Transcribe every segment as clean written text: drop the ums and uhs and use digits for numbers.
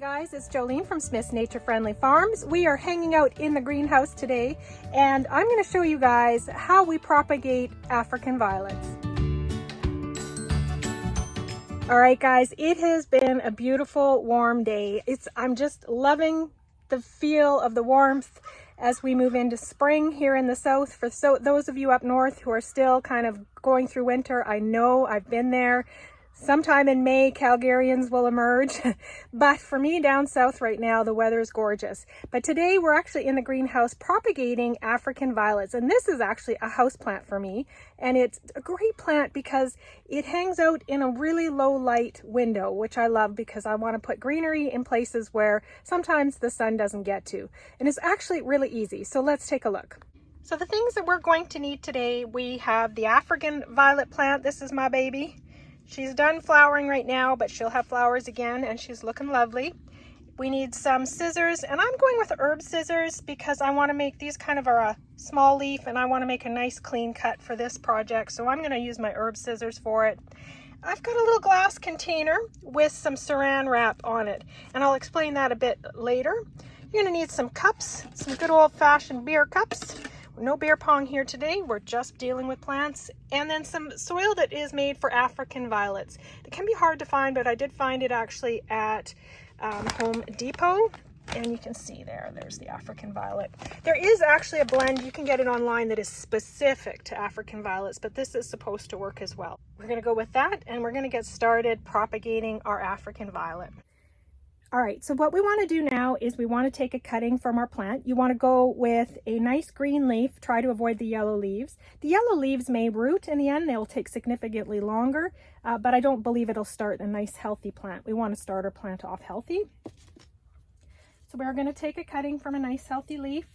Guys, it's Jolene from Smith's Nature Friendly Farms. We are hanging out in the greenhouse today, and I'm going to show you guys how we propagate African violets. All right, guys, it has been a beautiful, warm day. I'm just loving the feel of the warmth as we move into spring here in the south. For those of you up north who are still kind of going through winter, I know I've been there. Sometime in May, Calgarians will emerge, but for me down south right now, the weather is gorgeous. But today we're actually in the greenhouse propagating African violets, and this is actually a house plant for me, and it's a great plant because it hangs out in a really low light window, which I love because I want to put greenery in places where sometimes the sun doesn't get to, and it's actually really easy. So let's take a look. So the things that we're going to need today, we have the African violet plant. This is my baby. She's done flowering right now, but she'll have flowers again, and she's looking lovely. We need some scissors, and I'm going with herb scissors because I want to make these kind of a small leaf, and I want to make a nice clean cut for this project. So I'm going to use my herb scissors for it. I've got a little glass container with some saran wrap on it, and I'll explain that a bit later. You're going to need some cups, some good old-fashioned beer cups. No beer pong here today, we're just dealing with plants, and then some soil that is made for African violets. It can be hard to find, but I did find it actually at Home Depot, and you can see there's the African violet. There is actually a blend, you can get it online, that is specific to African violets, but this is supposed to work as well. We're going to go with that, and we're going to get started propagating our African violet. All right, so what we want to do now is we want to take a cutting from our plant. You want to go with a nice green leaf. Try to avoid the yellow leaves. The yellow leaves may root in the end. They'll take significantly longer, but I don't believe it'll start a nice healthy plant. We want to start our plant off healthy. So we're going to take a cutting from a nice healthy leaf.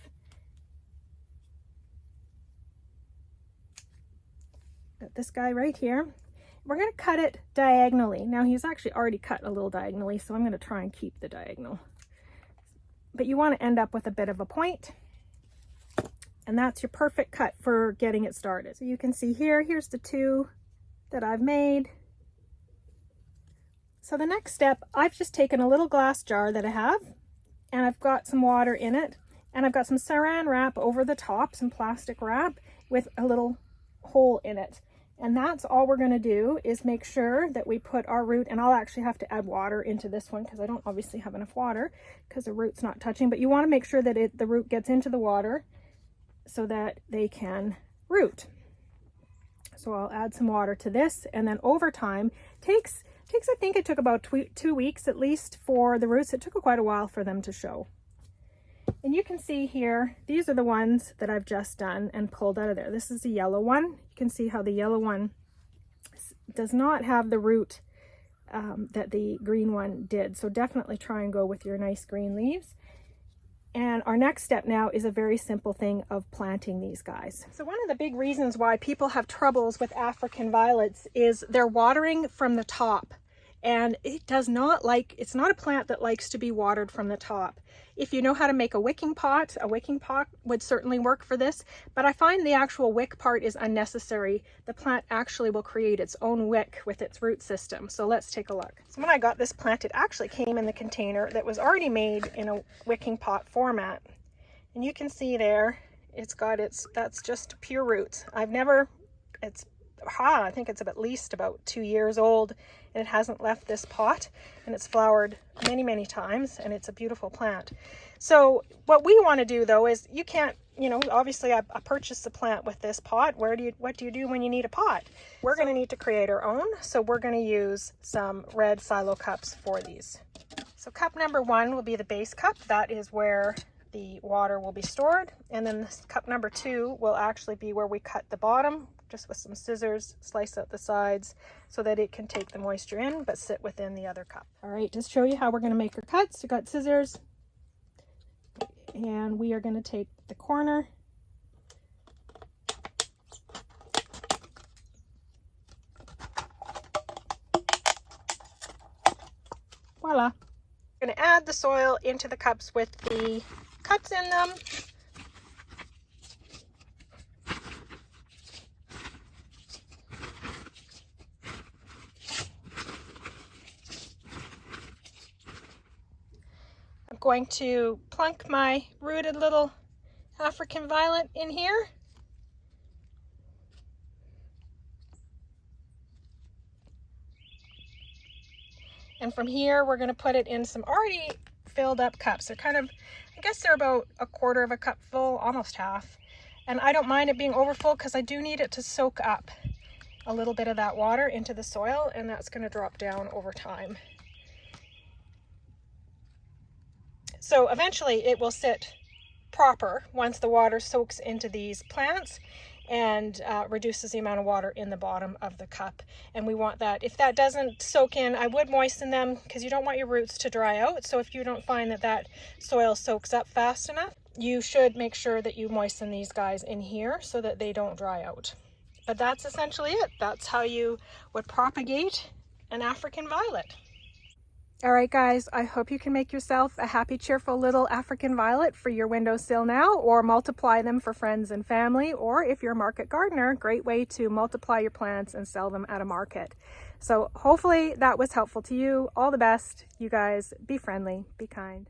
Got this guy right here. We're going to cut it diagonally. Now he's actually already cut a little diagonally, so I'm going to try and keep the diagonal. But you want to end up with a bit of a point, and that's your perfect cut for getting it started. So you can see here's the two that I've made. So the next step, I've just taken a little glass jar that I have, and I've got some water in it, and I've got some saran wrap over the top, some plastic wrap with a little hole in it. And that's all we're going to do is make sure that we put our root, and I'll actually have to add water into this one because I don't obviously have enough water because the root's not touching, but you want to make sure that the root gets into the water so that they can root. So I'll add some water to this, and then over time, I think it took about 2 weeks at least for the roots. It took quite a while for them to show. And you can see here, these are the ones that I've just done and pulled out of there. This is the yellow one. You can see how the yellow one does not have the root that the green one did. So definitely try and go with your nice green leaves. And our next step now is a very simple thing of planting these guys. So one of the big reasons why people have troubles with African violets is they're watering from the top. And it's not a plant that likes to be watered from the top. If you know how to make a wicking pot would certainly work for this, but I find the actual wick part is unnecessary. The plant actually will create its own wick with its root system. So let's take a look. So when I got this plant, it actually came in the container that was already made in a wicking pot format. And you can see there, that's just pure roots. I think it's at least about 2 years old, and it hasn't left this pot, and it's flowered many times, and it's a beautiful plant. So what we want to do though is, you can't, obviously I purchased the plant with this pot. What do you do when you need a pot? We're going to need to create our own, so we're going to use some red silo cups for these. So cup number 1 will be the base cup. That is where the water will be stored, and then this cup number 2 will actually be where we cut the bottom, just with some scissors, slice out the sides so that it can take the moisture in but sit within the other cup. All right, just show you how we're going to make our cuts. We've got scissors, and we are going to take the corner voila. We're going to add the soil into the cups with the cuts in them. I'm going to plunk my rooted little African violet in here. And from here, we're going to put it in some already filled up cups. They're kind of, I guess they're about 1/4 of a cup full, almost half. And I don't mind it being over full because I do need it to soak up a little bit of that water into the soil, and that's going to drop down over time. So eventually it will sit proper once the water soaks into these plants and reduces the amount of water in the bottom of the cup. And we want that. If that doesn't soak in, I would moisten them because you don't want your roots to dry out. So if you don't find that that soil soaks up fast enough, you should make sure that you moisten these guys in here so that they don't dry out. But that's essentially it. That's how you would propagate an African violet. All right, guys, I hope you can make yourself a happy, cheerful little African violet for your windowsill now, or multiply them for friends and family, or if you're a market gardener, great way to multiply your plants and sell them at a market. So hopefully that was helpful to you. All the best, you guys. Be friendly, be kind.